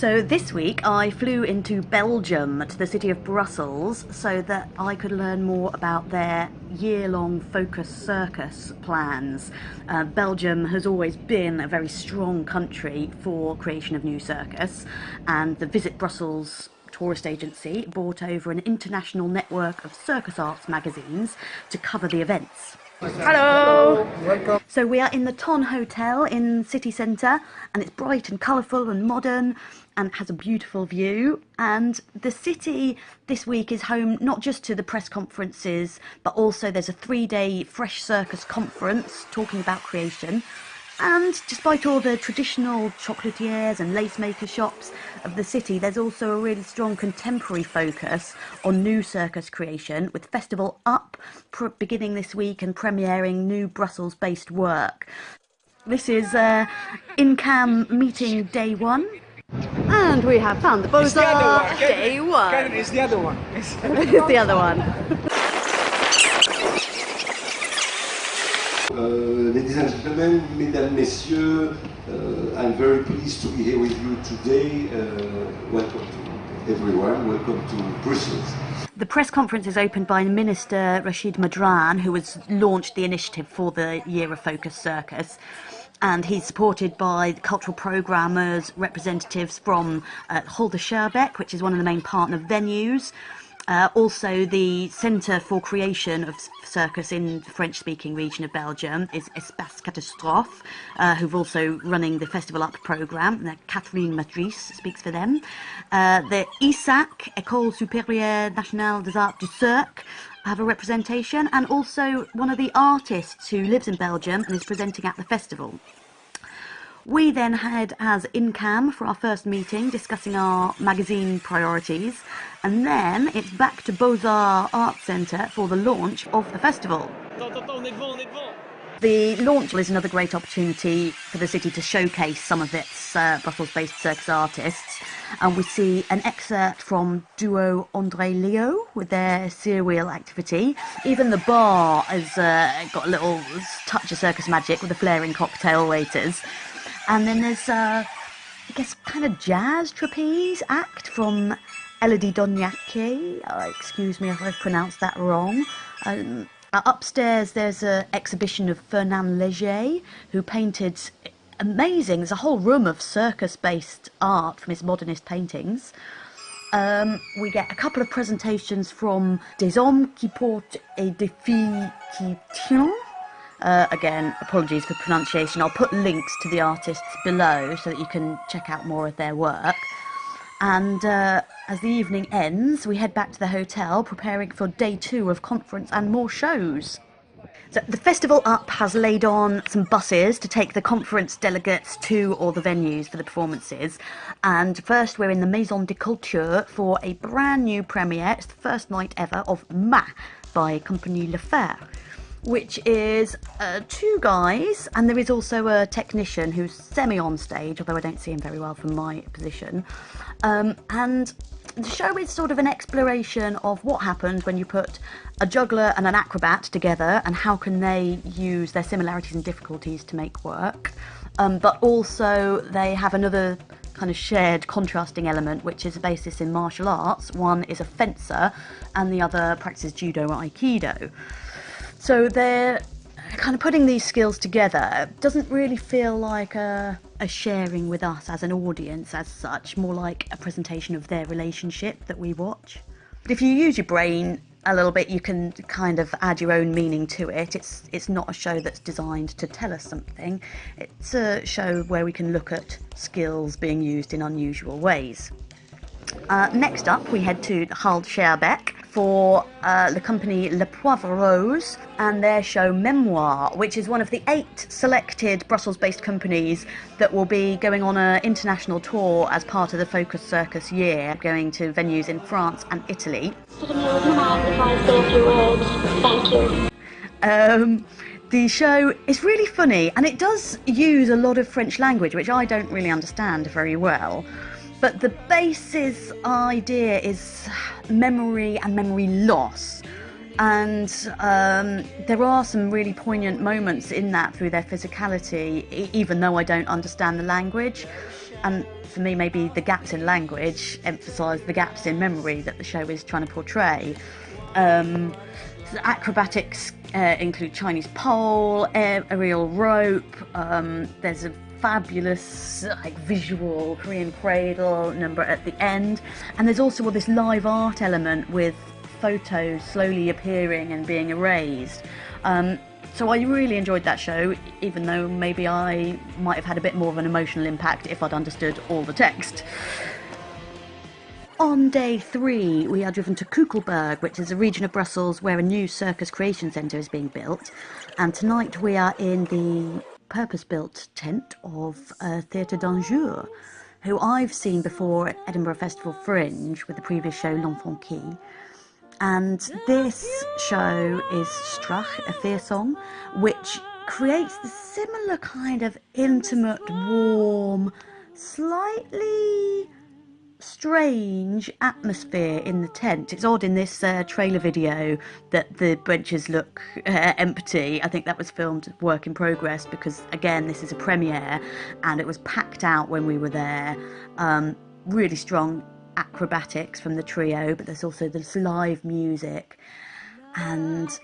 So this week I flew into Belgium, to the city of Brussels, so that I could learn more about their year-long Focus Circus plans. Belgium has always been a very strong country for creation of new circus, and the Visit Brussels tourist agency brought over an international network of circus arts magazines to cover the events. Hello! Welcome. So we are in the Ton Hotel in city centre, and it's bright and colourful and modern and has a beautiful view. And the city this week is home not just to the press conferences, but also there's a 3-day Fresh Circus conference talking about creation. And despite all the traditional chocolatiers and lace maker shops of the city, there's also a really strong contemporary focus on new circus creation, with Festival Up beginning this week and premiering new Brussels-based work. This is InCam meeting day 1. And we have found the Beaux-Arts day 1. It's the other one. It's the other one. Ladies and gentlemen, mesdames, messieurs, I'm very pleased to be here with you today. Welcome to everyone, welcome to Brussels. The press conference is opened by Minister Rachid Madran, who has launched the initiative for the Year of Focus Circus. And he's supported by cultural programmers, representatives from Holder Scherbeck, which is one of the main partner venues. Also, the Centre for Creation of Circus in the French-speaking region of Belgium is Espace Catastrophe, who've also running the Festival Up programme. Catherine Matrice speaks for them. The ISAC, École Supérieure Nationale des Arts du Cirque, have a representation, and also one of the artists who lives in Belgium and is presenting at the festival. We then head as InCam for our first meeting, discussing our magazine priorities, and then it's back to Beaux-Arts Art Centre for the launch of the festival. The launch is another great opportunity for the city to showcase some of its Brussels-based circus artists, and we see an excerpt from duo André Leo with their serial activity. Even the bar has got a little touch of circus magic with the flaring cocktail waiters. And then there's, I guess, kind of jazz trapeze act from Elodie Doniaki. Excuse me if I've pronounced that wrong. Upstairs there's an exhibition of Fernand Léger, who painted amazing. There's a whole room of circus-based art from his modernist paintings. We get a couple of presentations from Des hommes qui portent et des filles qui tiennent. Again, apologies for pronunciation. I'll put links to the artists below so that you can check out more of their work. And as the evening ends, we head back to the hotel, preparing for day 2 of conference and more shows. So the Festival Up has laid on some buses to take the conference delegates to all the venues for the performances. And first we're in the Maison de Culture for a brand new premiere. It's the first night ever of Ma by Compagnie Le Fer, which is 2 guys, and there is also a technician who's semi-on stage, although I don't see him very well from my position. And the show is sort of an exploration of what happens when you put a juggler and an acrobat together, and how can they use their similarities and difficulties to make work. But also they have another kind of shared contrasting element, which is a basis in martial arts. One is a fencer and the other practices judo or aikido. So they're kind of putting these skills together. It doesn't really feel like a sharing with us as an audience as such, more like a presentation of their relationship that we watch. But if you use your brain a little bit, you can kind of add your own meaning to it. It's not a show that's designed to tell us something. It's a show where we can look at skills being used in unusual ways. Next up, we head to Holder Scherbeck for the company Le Poivre Rose and their show Memoir, which is one of the 8 selected Brussels-based companies that will be going on an international tour as part of the Focus Circus year, going to venues in France and Italy. The show is really funny, and it does use a lot of French language, which I don't really understand very well. But the basis idea is memory and memory loss. And there are some really poignant moments in that through their physicality, even though I don't understand the language. And for me, maybe the gaps in language emphasise the gaps in memory that the show is trying to portray. So the acrobatics include Chinese pole, aerial rope. There's a fabulous visual Korean cradle number at the end, and there's also all this live art element with photos slowly appearing and being erased. So I really enjoyed that show, even though maybe I might have had a bit more of an emotional impact if I'd understood all the text. On day 3, we are driven to Kuckelberg, which is a region of Brussels where a new circus creation centre is being built. And tonight we are in the purpose-built tent of Theatre d'Anjou, who I've seen before at Edinburgh Festival Fringe with the previous show L'Enfant Qui. And this show is Strach, a fear song, which creates the similar kind of intimate, warm, slightly strange atmosphere in the tent. It's odd in this trailer video that the benches look empty. I think that was filmed work in progress because, again, this is a premiere and it was packed out when we were there. Really strong acrobatics from the trio, but there's also this live music and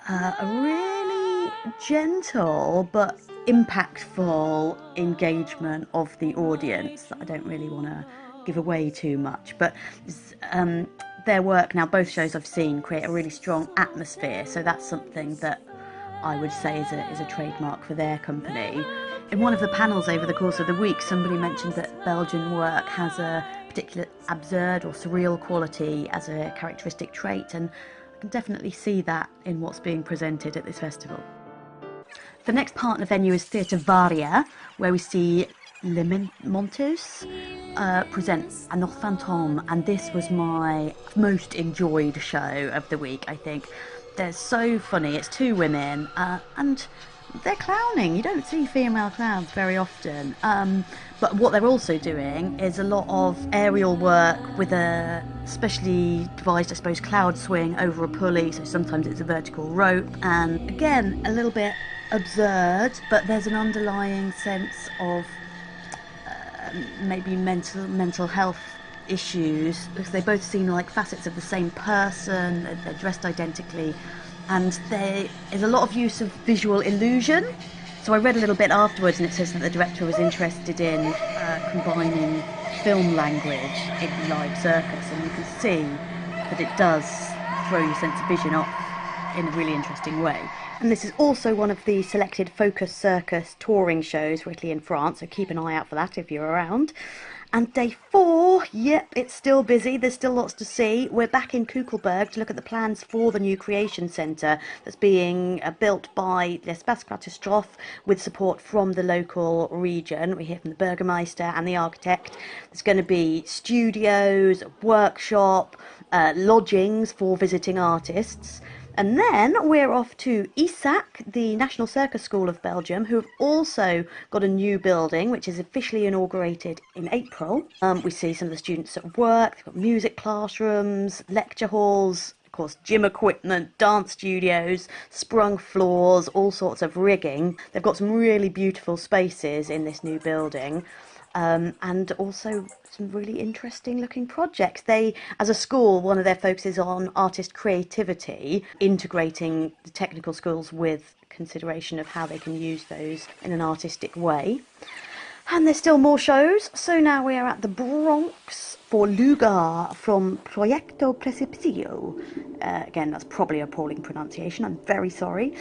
a really gentle but impactful engagement of the audience that I don't really want to give away too much, but their work now, both shows I've seen, create a really strong atmosphere, so that's something that I would say is a trademark for their company. In one of the panels over the course of the week, somebody mentioned that Belgian work has a particular absurd or surreal quality as a characteristic trait, and I can definitely see that in what's being presented at this festival. The next partner venue is Theatre Varia, where we see Les Montes present Un Fantôme, and this was my most enjoyed show of the week, I think. They're so funny. It's 2 women, and they're clowning. You don't see female clowns very often. But what they're also doing is a lot of aerial work with a specially devised, I suppose, cloud swing over a pulley. So sometimes it's a vertical rope. And again, a little bit absurd, but there's an underlying sense of maybe mental health issues, because they both seem like facets of the same person. They're dressed identically, and there is a lot of use of visual illusion. So I read a little bit afterwards, and it says that the director was interested in combining film language in live circus, and you can see that it does throw your sense of vision off in a really interesting way. And this is also one of the selected Focus Circus touring shows for Italy and France, so keep an eye out for that if you're around. And day 4, yep, it's still busy, there's still lots to see. We're back in Kuckelberg to look at the plans for the new creation centre that's being built by l'Espace Catastrophe with support from the local region. We hear from the Burgermeister and the architect. There's going to be studios, a workshop, lodgings for visiting artists. And then we're off to ISAC, the National Circus School of Belgium, who have also got a new building, which is officially inaugurated in April. We see some of the students at work. They've got music classrooms, lecture halls, of course, gym equipment, dance studios, sprung floors, all sorts of rigging. They've got some really beautiful spaces in this new building. And also some really interesting looking projects. They, as a school, one of their focuses on artist creativity, integrating the technical skills with consideration of how they can use those in an artistic way. And there's still more shows, so now we are at the Bronx for Lugar from Proyecto Precipcio. Again, that's probably appalling pronunciation, I'm very sorry.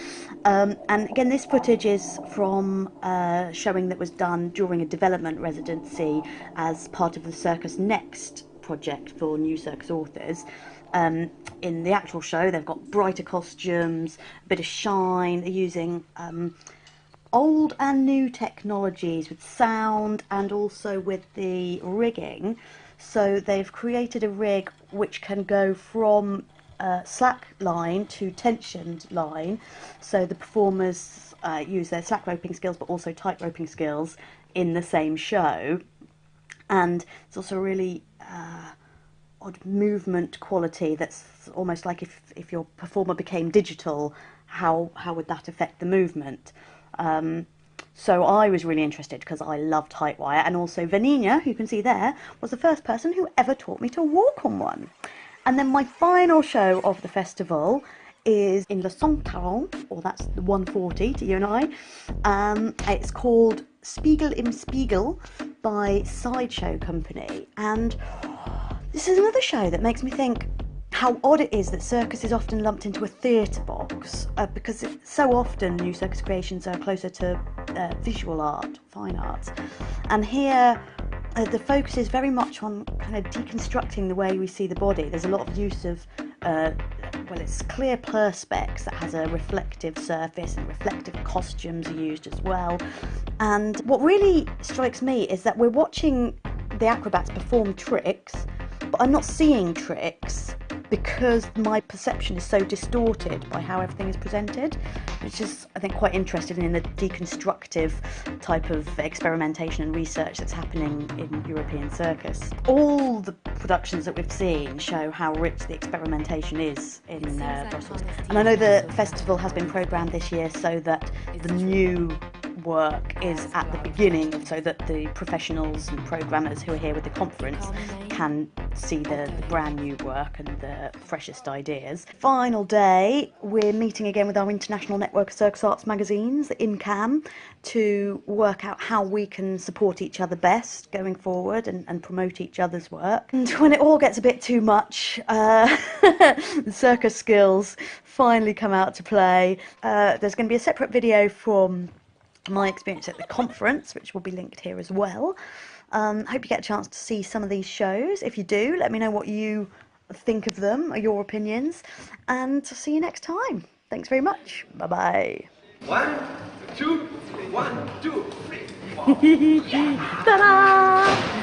And again, this footage is from a showing that was done during a development residency as part of the Circus Next project for new circus authors. In the actual show, they've got brighter costumes, a bit of shine, they're using old and new technologies with sound and also with the rigging. So they've created a rig which can go from slack line to tensioned line. So the performers use their slack roping skills but also tight roping skills in the same show. And it's also a really odd movement quality that's almost like if your performer became digital, how would that affect the movement? So I was really interested because I loved height wire, and also Vanina, who you can see there, was the first person who ever taught me to walk on one. And then my final show of the festival is in Le 140, or that's the 140 to you and I. It's called Spiegel im Spiegel by Sideshow Company, and this is another show that makes me think how odd it is that circus is often lumped into a theatre box, because so often new circus creations are closer to visual art, fine arts. And here the focus is very much on kind of deconstructing the way we see the body. There's a lot of use of, well, it's clear perspex that has a reflective surface, and reflective costumes are used as well. And what really strikes me is that we're watching the acrobats perform tricks, but I'm not seeing tricks because my perception is so distorted by how everything is presented, which is, I think, quite interesting in the deconstructive type of experimentation and research that's happening in European circus. All the productions that we've seen show how rich the experimentation is in Brussels. And I know the festival has been programmed this year so that the new work is at the beginning, so that the professionals and programmers who are here with the conference can see the brand new work and the freshest ideas. Final day, we're meeting again with our international network of circus arts magazines, the INCAM, to work out how we can support each other best going forward and promote each other's work. And when it all gets a bit too much, the circus skills finally come out to play. There's going to be a separate video from my experience at the conference, which will be linked here as well. Hope you get a chance to see some of these shows. If you do, let me know what you think of them, or your opinions, and see you next time. Thanks very much. Bye bye. 1, 2, 1, 2, 3, 4. Ta-da!